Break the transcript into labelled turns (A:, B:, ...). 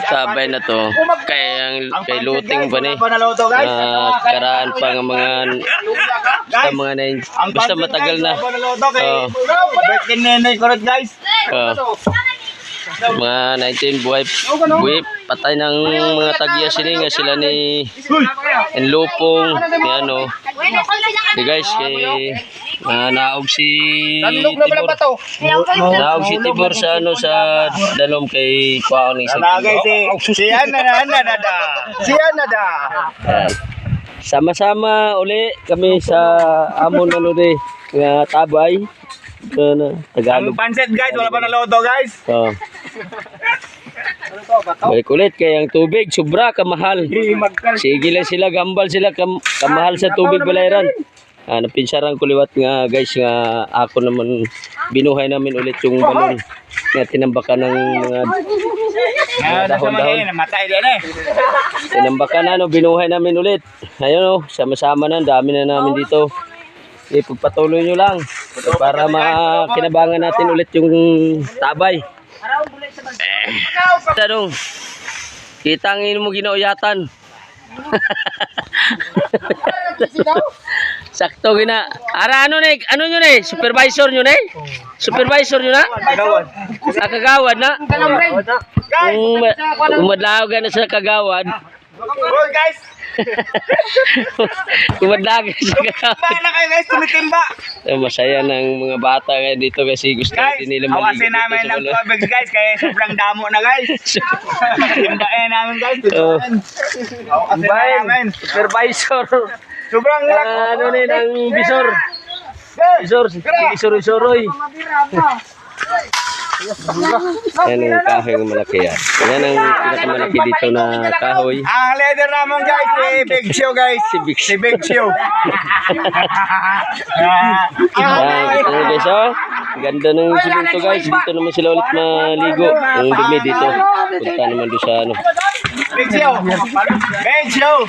A: Tabay na to. Kay looting pa ni. Karaan pa ng mga basta matagal na.
B: Birthday nenay ko guys.
A: Mga 19 buhay patay ng mga tagya sini nga sila ni Enlopong ni ano. Di guys kay naog si Tibor. Naog si Tibor sa ano sa dalom kay Kuaon ni
B: Siya nada.
A: Sama-sama uli kami sa amon ano di nga tabay. Tagalog.
B: Ang pansit guys, wala pa naluto guys.
A: Balik ulit kaya ang tubig sobra kamahal. Sige lang sila, gambal sila kamahal sa tubig balayran. Napinsaran ko liwat nga guys nga ako naman binuhay namin ulit yung balon nga tinambakan ng mga dahon-dahon. Tinambakan na no, binuhay namin ulit. Ayun oh, sama-sama na, dami na namin dito. Ipagpatuloy nyo lang para makinabangan natin ulit yung tabay. Tanong, kitangin mo ginauyatan. Sakto gina. Ara ano nyo na supervisor nyo na supervisor nyo na? Kagawad na? Umadlaw ka na sa kagawad.
B: Guys!
A: Kumadlagan sa kagawad.
B: Paano kayo guys, tumitimba?
A: Masaya ng mga bata kayo dito kasi gusto natin nila maligo.
B: Awasin namin ng tubig guys, kaya sobrang damo na guys. Timbain namin guys.
A: Timbain namin. Supervisor.
B: Sobrang
A: ano ni ng bisor. Bisor-bisoroy. Yan ang kahoy ng malaki yan. Yan ang pinakamalaki dito na kahoy.
B: Ang leader naman guys, si Big Show guys. Si Big Show.
A: Ito na guys oh. Ganda ng simento guys. Dito naman sila ulit maligo. Ang dumi dito. Punta naman doon sa ano.
B: Big Show. Big Show.